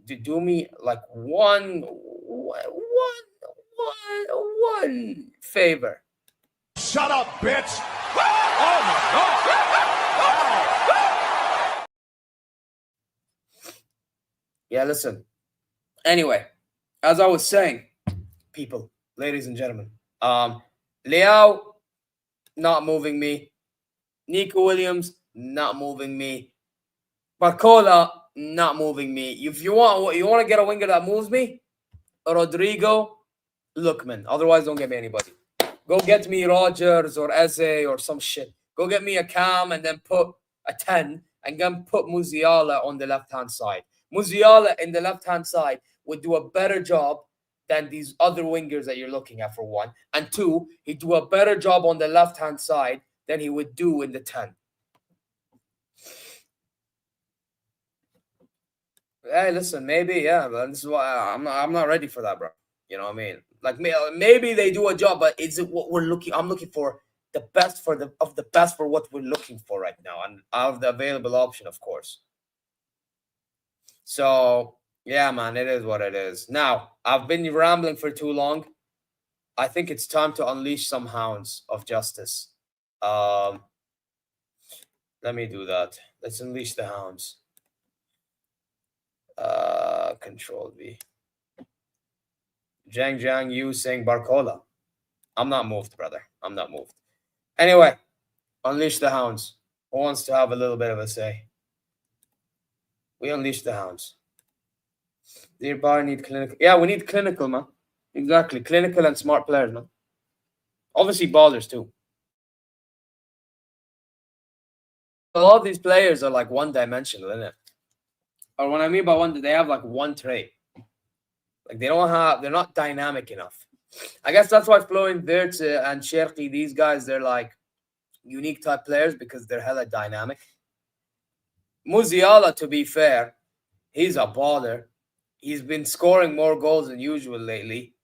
do me like one favor. Shut up, bitch! Oh my god! Yeah, listen. Anyway, as I was saying, people, ladies and gentlemen, Liao, not moving me. Nico Williams, not moving me. Barcola, not moving me. If you want to get a winger that moves me, Rodrigo, Lookman. Otherwise, don't get me anybody. Go get me Rogers or Eze or some shit. Go get me a Cam and then put a 10 and then put Musiala on the left-hand side. Musiala in the left-hand side would do a better job than these other wingers that you're looking at, for one. And two, he'd do a better job on the left-hand side than he would do in the 10. Hey, listen, maybe, yeah, but this is why I'm not ready for that, bro. You know what I mean? Like, maybe they do a job, but is it what we're looking? I'm looking for the best for the best for what we're looking for right now, and out of the available option, of course. So yeah, man, it is what it is. Now, I've been rambling for too long. I think it's time to unleash some hounds of justice. Let me do that. Let's unleash the hounds. Control V. Jiang, you saying Barcola. I'm not moved, brother. I'm not moved. Anyway, unleash the hounds. Who wants to have a little bit of a say? We unleash the hounds. Dear Bayern need clinical. Yeah, we need clinical, man. Exactly. Clinical and smart players, man. Obviously, ballers, too. A lot of these players are like one-dimensional, isn't it? Or what I mean by one, they have like one trait. Like they're not dynamic enough. I guess that's why Florian Wirtz and Cherki, these guys, they're like unique type players because they're hella dynamic. Musiala, to be fair, he's a baller. He's been scoring more goals than usual lately,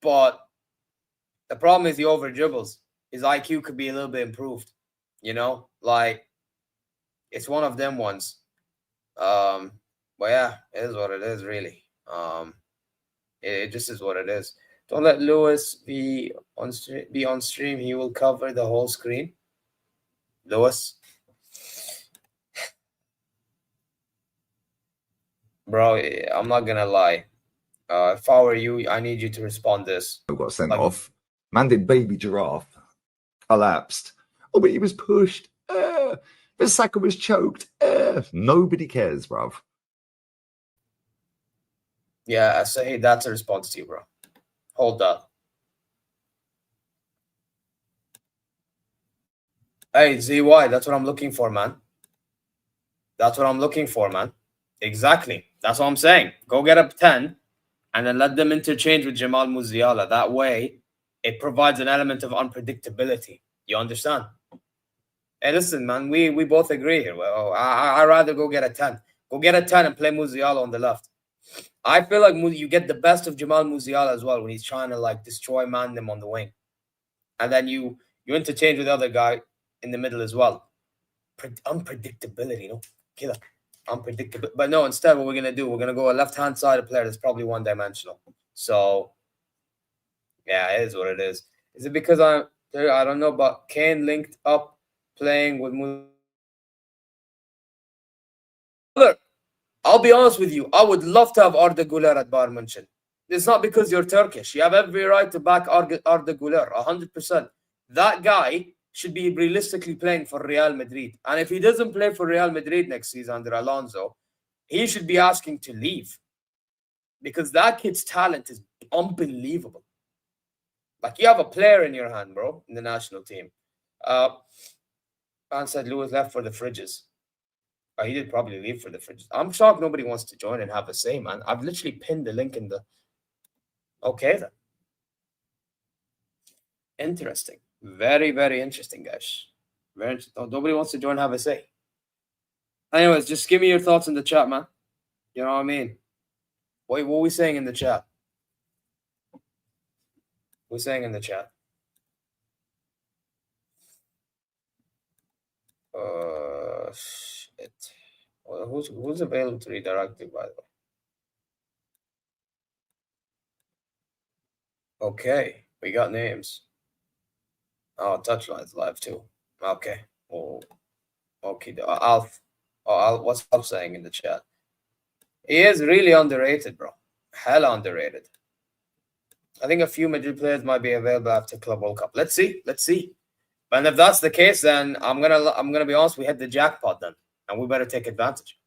but the problem is he over dribbles. His IQ could be a little bit improved, you know? Like, it's one of them ones. But yeah, it is what it is, really. It just is what it is. Don't let Lewis be on stream. He will cover the whole screen. Lewis. Bro, I'm not gonna lie. If I were you, I need you to respond this. Got sent off. Man did baby giraffe. Collapsed. Oh, but he was pushed. Bissaka was choked. Nobody cares, bruv. Yeah, I say that's a response to you, bro. Hold that. Hey, ZY, that's what I'm looking for, man. That's what I'm looking for, man. Exactly. That's what I'm saying. Go get a 10 and then let them interchange with Jamal Musiala. That way, it provides an element of unpredictability. You understand? Hey, listen, man, we both agree here. Well, I'd rather go get a 10. Go get a 10 and play Musiala on the left. I feel like you get the best of Jamal Musiala as well when he's trying to like destroy them on the wing. And then you interchange with the other guy in the middle as well. Unpredictability, you know? Killer. Unpredictable. But no, instead what we're going to do, we're going to go a left-hand side player that's probably one-dimensional. So, yeah, it is what it is. Is it because I don't know, but Kane linked up playing with Look, I'll be honest with you. I would love to have Arda Güler at Bayern München. It's not because you're Turkish. You have every right to back Arda Güler, 100%. That guy should be realistically playing for Real Madrid. And if he doesn't play for Real Madrid next season under Alonso, he should be asking to leave. Because that kid's talent is unbelievable. Like, you have a player in your hand, bro, in the national team. Man said Lewis left for the fridges. He did probably leave for the fridges. I'm shocked nobody wants to join and have a say, man. I've literally pinned the link in the... Okay, then. Interesting. Very, very interesting, guys. Very interesting. Oh, nobody wants to join and have a say. Anyways, just give me your thoughts in the chat, man. You know what I mean? What are we saying in the chat? We're saying in the chat. Shit. Well, who's available to redirect it, by the way? Okay, we got names. Oh, Touchline's live too. Okay. Oh, okay. Alf. What's Alf saying in the chat? He is really underrated, bro. Hella underrated. I think a few Madrid players might be available after Club World Cup. Let's see. And if that's the case, then I'm gonna be honest. We hit the jackpot then, and we better take advantage.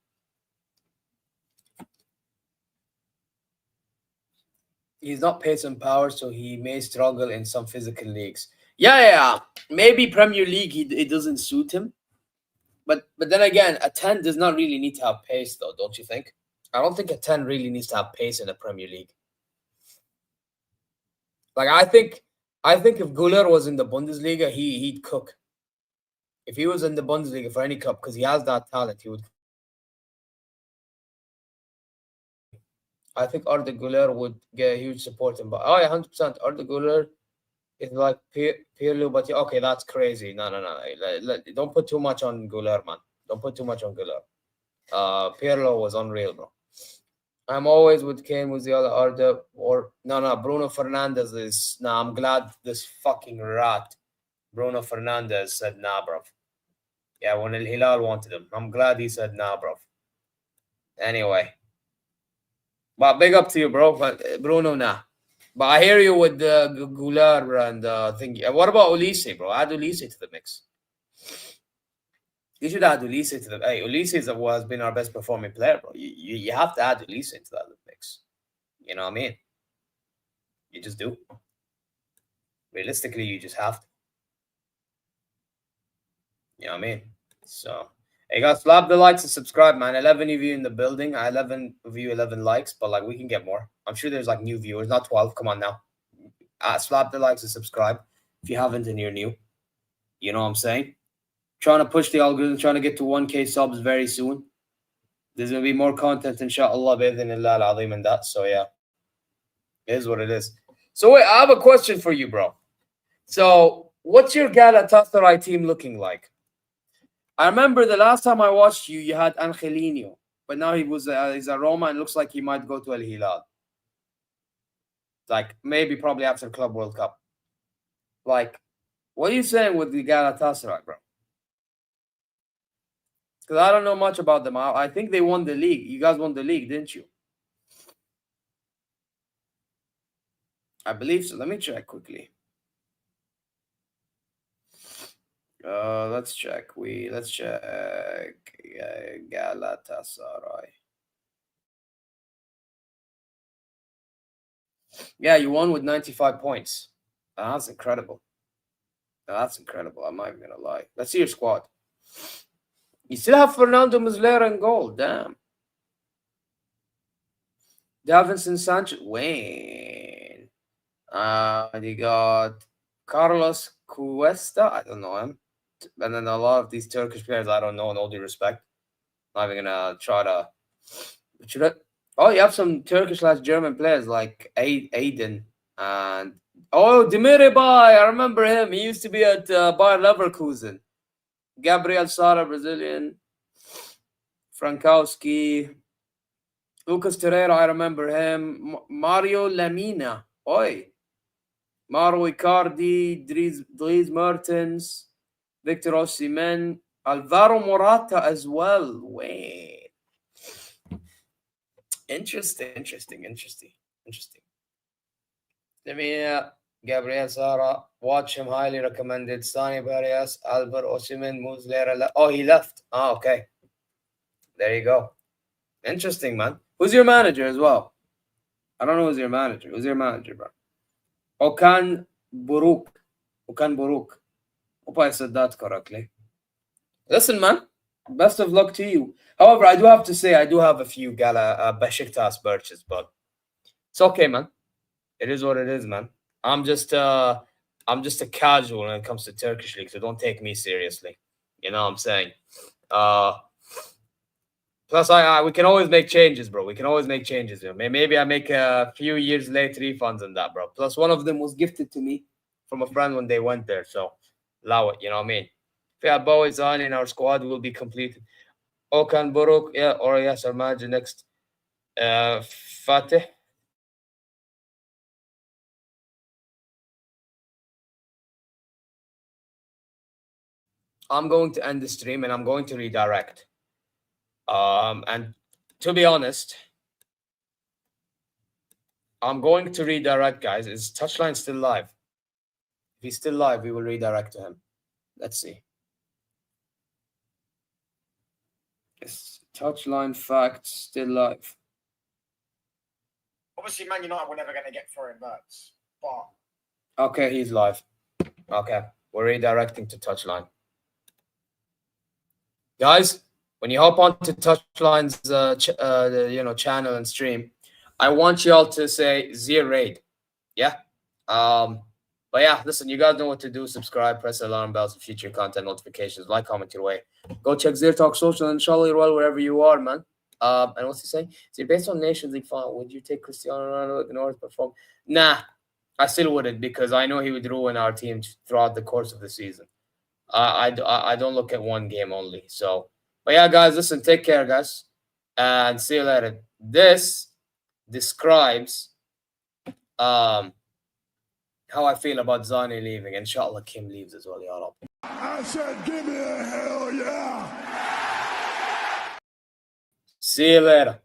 He's not pace and power, so he may struggle in some physical leagues. Yeah. Maybe Premier League, it doesn't suit him. But then again, a 10 does not really need to have pace, though, don't you think? I don't think a 10 really needs to have pace in the Premier League. Like, I think if Güler was in the Bundesliga, he'd cook. If he was in the Bundesliga for any club, because he has that talent, he would. I think Arda Güler would get a huge support him. But 100%. Arda Güler is like Pirlo, but okay, that's crazy. No. Don't put too much on Güler, man. Don't put too much on Güler. Pirlo was unreal, bro. I'm always with Kane, with the other Arda, or no. Bruno Fernandes is I'm glad this fucking rat, Bruno Fernandes, said nah, bro. Yeah, when Al Hilal wanted him, I'm glad he said nah, bro. Anyway, but big up to you, bro. But Bruno, nah. But I hear you with the Güler and thing. What about Olise, bro? Add Olise to the mix. You should add Olise to the... Hey, Olise has been our best performing player, bro. You have to add Olise into that mix. You know what I mean? You just do. Realistically, you just have to. You know what I mean? So, hey, guys, slap the likes and subscribe, man. 11 of you in the building. 11 of you, 11 likes, but, like, we can get more. I'm sure there's, like, new viewers. Not 12. Come on now. Slap the likes and subscribe if you haven't and you're new. You know what I'm saying? Trying to push the algorithm, trying to get to 1K subs very soon. There's going to be more content, inshallah, bi'idhnillah al-azim and that. So, yeah. It is what it is. So, wait, I have a question for you, bro. So, what's your Galatasaray team looking like? I remember the last time I watched you, you had Angelino. But now he's a Roma and looks like he might go to Al Hilal. Like, maybe probably after Club World Cup. Like, what are you saying with the Galatasaray, bro? Because I don't know much about them. I think they won the league. You guys won the league, didn't you? I believe so. Let me check quickly. Let's check. Let's check Galatasaray. Yeah, you won with 95 points. That's incredible. That's incredible. I'm not even gonna lie. Let's see your squad. You still have Fernando Muslera in goal. Damn. Davinson Sanchez. Wayne. You got Carlos Cuesta. I don't know him. And then a lot of these Turkish players I don't know, in all due respect. I'm not even gonna try to. Oh, you have some Turkish/German players like Aiden and Demirbay. I remember him. He used to be at Bayer Leverkusen. Gabriel Sara, Brazilian. Frankowski. Lucas Torreira, I remember him. Mario Lamina. Mauro Icardi, Dries Mertens, Victor Osimhen, Alvaro Morata as well. Wait. Interesting. Let me Gabriel Sara, watch him, highly recommended. Sani Barrias, Albert Osimhen, Muslera. Oh, he left. Oh, okay. There you go. Interesting, man. Who's your manager as well? I don't know who's your manager. Who's your manager, bro? Okan Buruk. Hope I said that correctly. Listen, man. Best of luck to you. However, I do have to say, I do have a few Besiktas birches, but it's okay, man. It is what it is, man. I'm just a casual when it comes to Turkish league, so don't take me seriously. You know what I'm saying? Plus, we can always make changes, bro. We can always make changes. You know? Maybe I make a few years late refunds on that, bro. Plus, one of them was gifted to me from a friend when they went there, so allow it. You know what I mean? If we have boys on in our squad, we'll be completed. Okan Buruk, yeah, or yes, our manager next. Fatih. I'm going to end the stream and I'm going to redirect. And to be honest, I'm going to redirect, guys. Is Touchline still live? If he's still live, we will redirect to him. Let's see. Is Touchline Facts still live? Obviously, Man United were never going to get foreign birds, but Okay, he's live. Okay, we're redirecting to Touchline. Guys, when you hop onto Touchline's channel and stream, I want y'all to say Zeer Raid. Yeah. But yeah, listen, you guys know what to do. Subscribe, press the alarm bells for future content notifications, like, comment your way. Go check ZeerTalks social, and inshallah you're well wherever you are, man. And what's he saying? So based on Nations League final, would you take Cristiano Ronaldo to North perform? Nah, I still wouldn't, because I know he would ruin our team throughout the course of the season. I don't look at one game only. So, but yeah, guys, listen, take care, guys, and see you later. This describes how I feel about Zane leaving. Inshallah, Kim leaves as well, y'all. I said, give me a hell yeah. See you later.